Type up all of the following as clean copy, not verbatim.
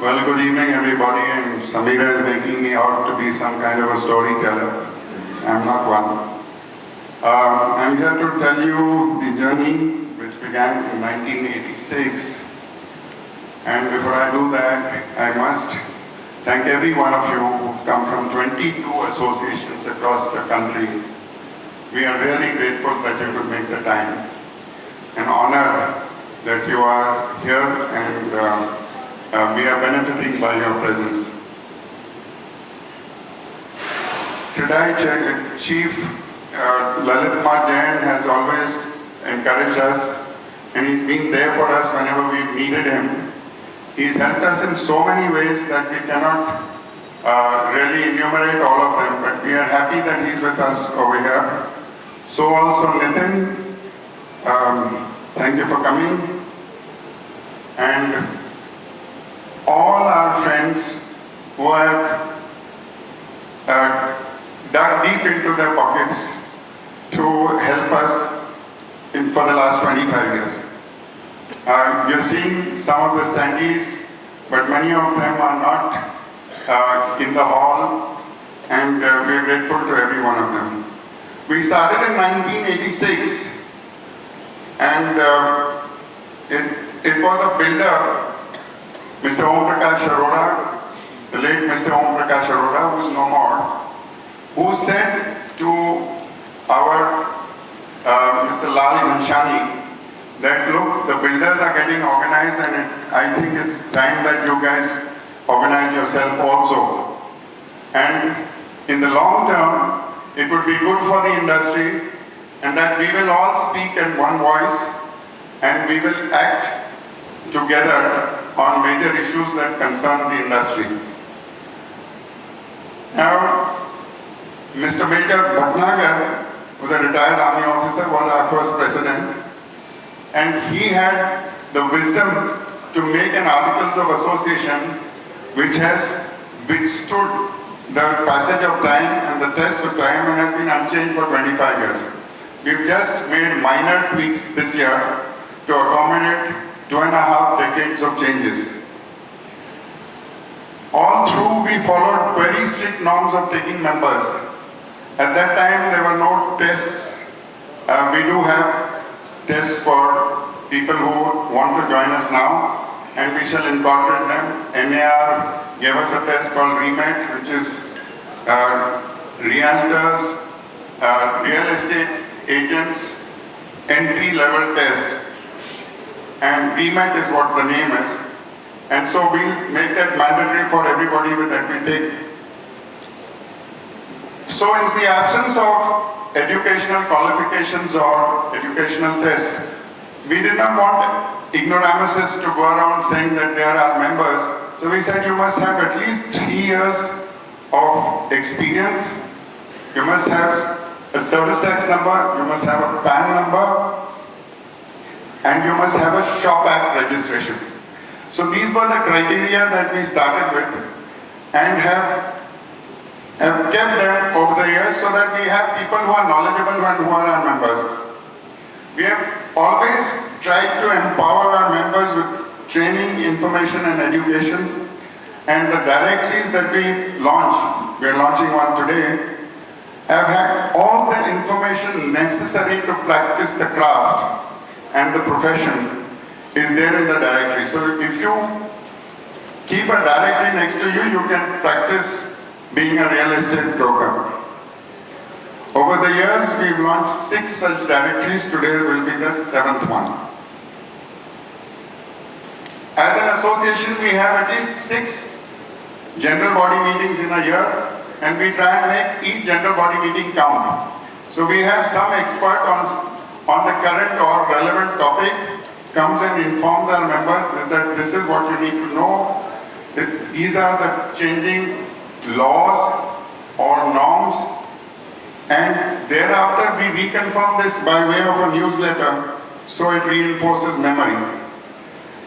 Well, good evening everybody, and Samira is making me out to be some kind of a storyteller. I'm not one. I'm here to tell you the journey which began in 1986. And before I do that, I must thank every one of you who've come from 22 associations across the country. We are really grateful that you could make the time, and honored that you are here, and we are benefiting by your presence. Today, Chief Lalit Kumar Jain has always encouraged us, and he's been there for us whenever we've needed him. He's helped us in so many ways that we cannot really enumerate all of them, but we are happy that he's with us over here. So also Nitin, thank you for coming. And all our friends who have dug deep into their pockets to help us for the last 25 years. You're seeing some of the standees, but many of them are not in the hall, and we're grateful to every one of them. We started in 1986, and it was a builder, Mr. Om Prakash Arora, the late Mr. Om Prakash Arora, who is no more, who said to our Mr. Lal Ghanshani that, look, the builders are getting organized, and I think it's time that you guys organize yourself also. And in the long term, it would be good for the industry, and that we will all speak in one voice, and we will act together on major issues that concern the industry. Now, Mr. Major Bhatnagar, who is a retired army officer, was our first president, and he had the wisdom to make an Articles of Association which has withstood the passage of time and the test of time and has been unchanged for 25 years. We've just made minor tweaks this year to accommodate 2.5 decades of changes. All through, we followed very strict norms of taking members. At that time, there were no tests. We do have tests for people who want to join us now, and we shall incorporate them. NAR gave us a test called REMET, which is realtors, real estate agents, entry-level test. And REMET is what the name is. And so we'll make that mandatory for everybody that we take. So in the absence of educational qualifications or educational tests, we did not want ignoramuses to go around saying that they are our members. So we said you must have at least 3 years of experience, you must have a service tax number, you must have a PAN number, and you must have a Shop Act registration. So these were the criteria that we started with, and have kept them over the years so that we have people who are knowledgeable and who are our members. We have always tried to empower our members with training, information and education, and the directories that we launch, we are launching one today, have had all the information necessary to practice the craft and the profession is there in the directory. So if you keep a directory next to you, you can practice being a real estate broker. Over the years, we've launched 6 such directories. Today will be the 7th one. As an association, we have at least 6 general body meetings in a year, and we try and make each general body meeting count. So we have some expert on the current or relevant topic, comes and informs our members that this is what you need to know. These are the changing laws or norms, and thereafter we reconfirm this by way of a newsletter, so it reinforces memory.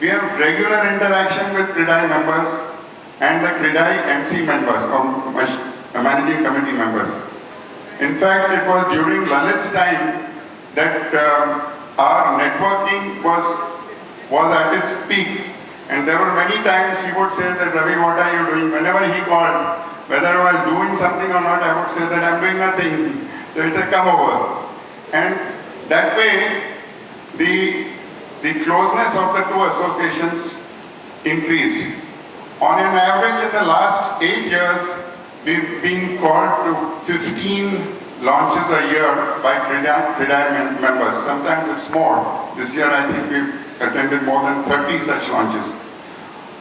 We have regular interaction with CRIDAI members and the CRIDAI MC members, or managing committee members. In fact, it was during Lalit's time that our networking was at its peak, And there were many times he would say that, Ravi, what are you doing? Whenever he called, whether I was doing something or not, I would say that I'm doing nothing. So it's a come over. And that way, the closeness of the two associations increased. On an average, in the last 8 years, we've been called to 15 launches a year by CREDAI members. Sometimes it's more. This year, I think we've attended more than 30 such launches.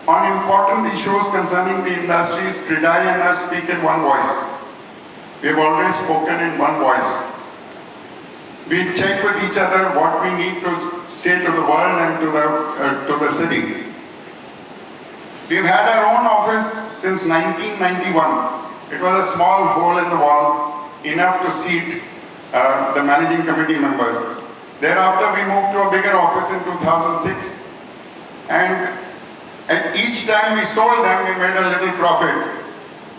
On important issues concerning the industries, CREDAI and us speak in one voice. We've always spoken in one voice. We check with each other what we need to say to the world and to the city. We've had our own office since 1991. It was a small hole in the wall, enough to seat the managing committee members. Thereafter, we moved to a bigger office in 2006. And each time we sold them, we made a little profit.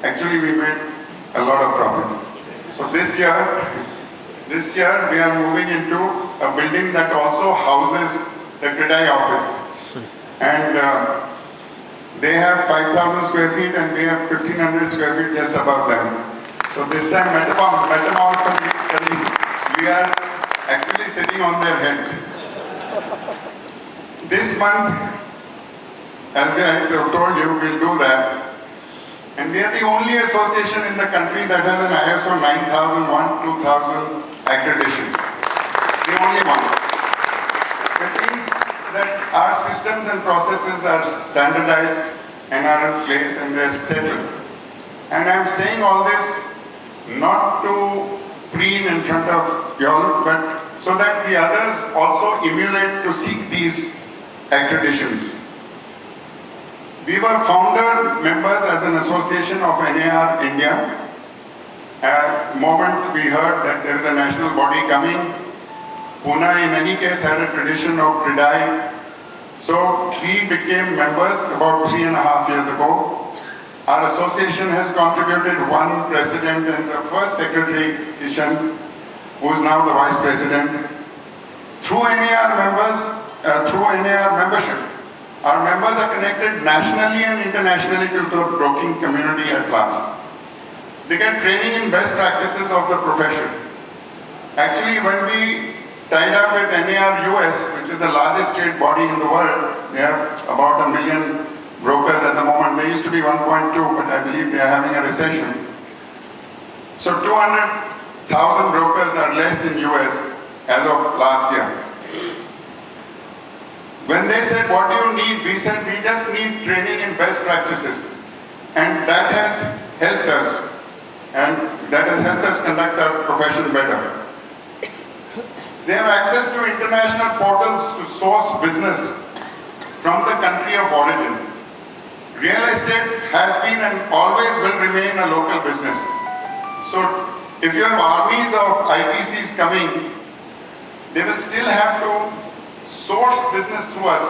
Actually, we made a lot of profit. So this year we are moving into a building that also houses the CREDAI office. And they have 5,000 square feet and we have 1,500 square feet just above them. So this time, metamorphically, we are actually sitting on their heads. This month, as I told you, we'll do that. And we are the only association in the country that has an ISO 9001-2000 accreditation. The only one. That means that our systems and processes are standardized and are in place and they're settled. And I'm saying all this not to preen in front of you all, but so that the others also emulate to seek these accreditations. We were founder members as an association of NAR India. At the moment we heard that there is a national body coming, Pune in any case had a tradition of CREDAI. So we became members about 3.5 years ago. Our association has contributed one president and the first secretary, Kishan, who is now the vice president. Through NAR membership, our members are connected nationally and internationally to the broking community at large. They get training in best practices of the profession. Actually, when we tied up with NAR US, which is the largest trade body in the world, they have about 1 million brokers at the moment. They used to be 1.2, but I believe they are having a recession. So 200,000 brokers are less in US as of last year. When they said, what do you need? We said, we just need training in best practices. And that has helped us. And that has helped us conduct our profession better. They have access to international portals to source business from the country of origin. Real estate has been and always will remain a local business. So if you have armies of IPCs coming, they will still have to source business through us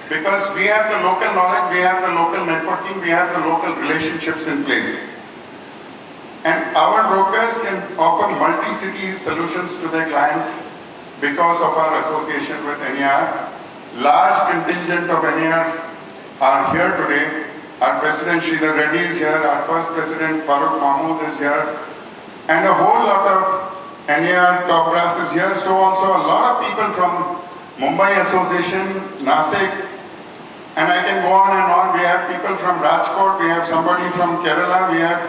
because we have the local knowledge, we have the local networking, we have the local relationships in place. And our brokers can offer multi-city solutions to their clients because of our association with NAR. Large contingent of NAR are here today. Our President Sridhar Reddy is here, our first President Farooq Mahmood is here, and a whole lot of NAR top brass is here. So also a lot of people from Mumbai Association, Nasik, and I can go on and on. We have people from Rajkot, we have somebody from Kerala, we have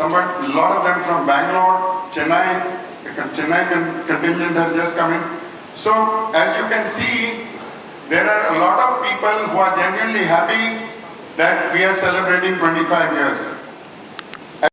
a lot of them from Bangalore, Chennai. The Chennai contingent has just come in. So as you can see, there are a lot of people who are genuinely happy that we are celebrating 25 years.